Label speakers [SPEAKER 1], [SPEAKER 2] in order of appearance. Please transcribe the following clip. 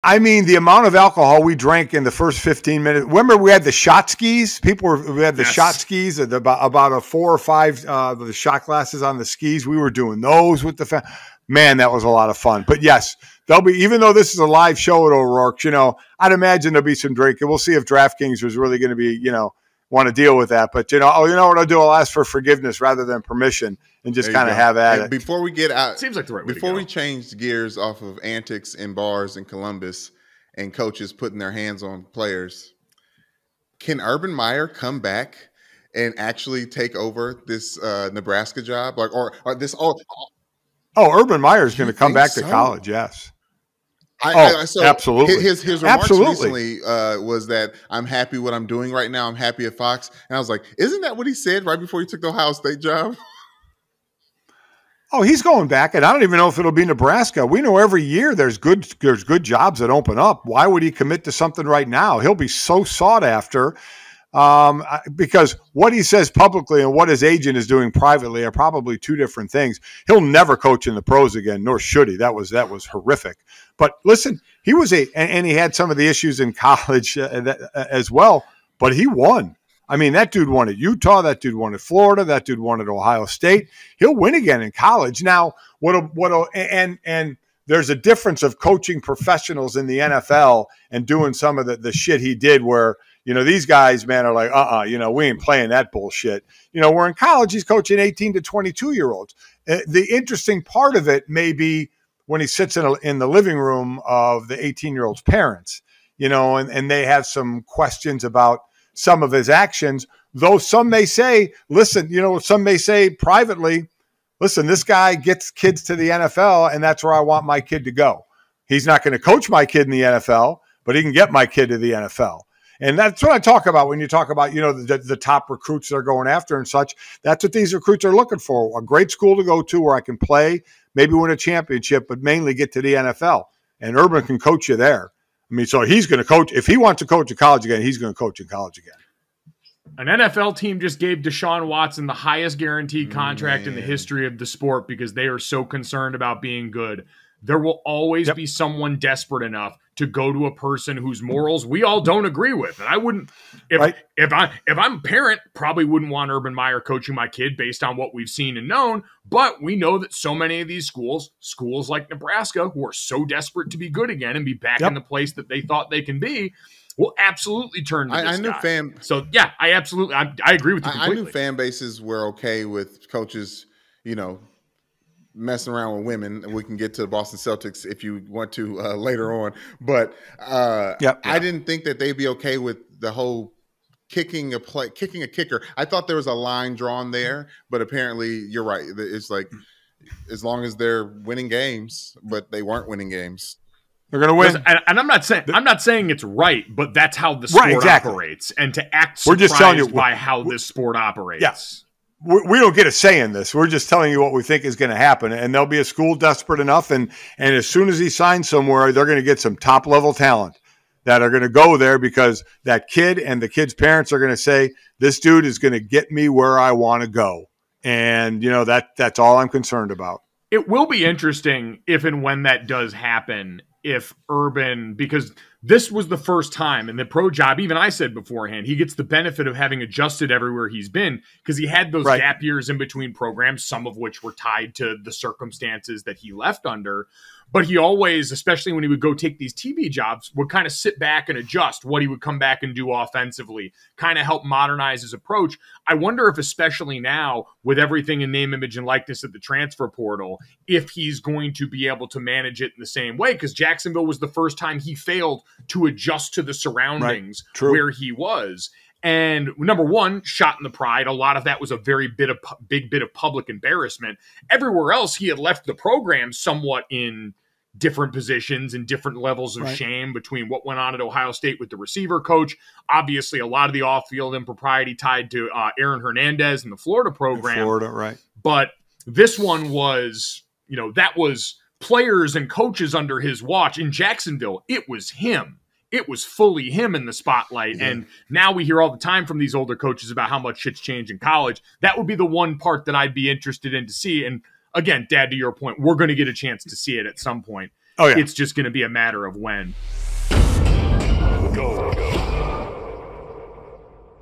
[SPEAKER 1] I mean, the amount of alcohol we drank in the first 15 minutes. Remember, we had the shot skis. We had the shot skis, about a 4 or 5 the shot glasses on the skis. We were doing those with the man. That was a lot of fun. But yes, there'll be, even though this is a live show at O'Rourke's, I'd imagine there'll be some drinking. We'll see if DraftKings was really going to be, want to deal with that. But what I'll do? I'll ask for forgiveness rather than permission and just kind of have at it.
[SPEAKER 2] Before we get out,
[SPEAKER 3] seems like the right way
[SPEAKER 2] before we change gears off of antics in bars in Columbus and coaches putting their hands on players, can Urban Meyer come back and actually take over this Nebraska job, or this?
[SPEAKER 1] Urban Meyer is going to come back to college. Yes. So absolutely.
[SPEAKER 2] His remarks recently was that I'm happy what I'm doing right now. I'm happy at Fox. And I was like, isn't that what he said right before he took the Ohio State job?
[SPEAKER 1] Oh, he's going back, and I don't even know if it'll be Nebraska. We know every year there's good jobs that open up. Why would he commit to something right now? He'll be so sought after because what he says publicly and what his agent is doing privately are probably two different things. He'll never coach in the pros again, nor should he. That was horrific. But listen, he was and he had some of the issues in college as well, but he won. I mean, that dude won at Utah. That dude won at Florida. That dude won at Ohio State. He'll win again in college. Now, and there's a difference of coaching professionals in the NFL and doing some of the shit he did where, these guys, man, are like, we ain't playing that bullshit. We're in college, he's coaching 18 to 22-year-olds. The interesting part of it may be when he sits in the living room of the 18-year-old's parents, and they have some questions about some of his actions, though some may say, listen, some may say privately, listen, this guy gets kids to the NFL and that's where I want my kid to go. He's not going to coach my kid in the NFL, but he can get my kid to the NFL. And that's what I talk about when you talk about, the top recruits they're going after and such. That's what these recruits are looking for. A great school to go to where I can play, maybe win a championship, but mainly get to the NFL. And Urban can coach you there. I mean, so he's going to coach. If he wants to coach in college again, he's going to coach in college again.
[SPEAKER 3] An NFL team just gave Deshaun Watson the highest guaranteed contract in the history of the sport because they are so concerned about being good. There will always be someone desperate enough to go to a person whose morals we all don't agree with. And I wouldn't, if I'm a parent, probably wouldn't want Urban Meyer coaching my kid based on what we've seen and known. But we know that so many of these schools like Nebraska, who are so desperate to be good again and be back in the place that they thought they can be, will absolutely turn to this guy. So yeah, I agree with you completely.
[SPEAKER 2] I knew fan bases were okay with coaches, messing around with women, and we can get to the Boston Celtics if you want to later on. But I didn't think that they'd be okay with the whole kicking a kicker. I thought there was a line drawn there, but apparently you're right. It's like as long as they're winning games, but they weren't winning games.
[SPEAKER 1] They're going to win.
[SPEAKER 3] And I'm not saying it's right, but that's how the sport operates. And to act surprised
[SPEAKER 1] we're just telling you
[SPEAKER 3] by how this sport operates.
[SPEAKER 1] Yes. We don't get a say in this. We're just telling you what we think is going to happen. And there'll be a school desperate enough. And as soon as he signs somewhere, they're going to get some top-level talent that are going to go there because that kid and the kid's parents are going to say, this dude is going to get me where I want to go. And, that's all I'm concerned about.
[SPEAKER 3] It will be interesting if and when that does happen, if Urban, because this was the first time in the pro job, even I said beforehand, he gets the benefit of having adjusted everywhere he's been because he had those gap years in between programs, some of which were tied to the circumstances that he left under. But he always, especially when he would go take these TV jobs, would kind of sit back and adjust what he would come back and do offensively, kind of help modernize his approach. I wonder if, especially now, with everything in name, image, and likeness at the transfer portal, if he's going to be able to manage it in the same way, because Jacksonville was the first time he failed to adjust to the surroundings where he was. And number one, shot in the pride. A lot of that was a very big bit of public embarrassment. Everywhere else, he had left the program somewhat in different positions and different levels of shame between what went on at Ohio State with the receiver coach. Obviously, a lot of the off-field impropriety tied to Aaron Hernandez in the Florida program. But this one was, that was players and coaches under his watch. In Jacksonville, it was him. It was fully him in the spotlight. Yeah. And now we hear all the time from these older coaches about how much shit's changed in college. That would be the one part that I'd be interested in to see. And again, Dad, to your point, we're going to get a chance to see it at some point. It's just going to be a matter of when.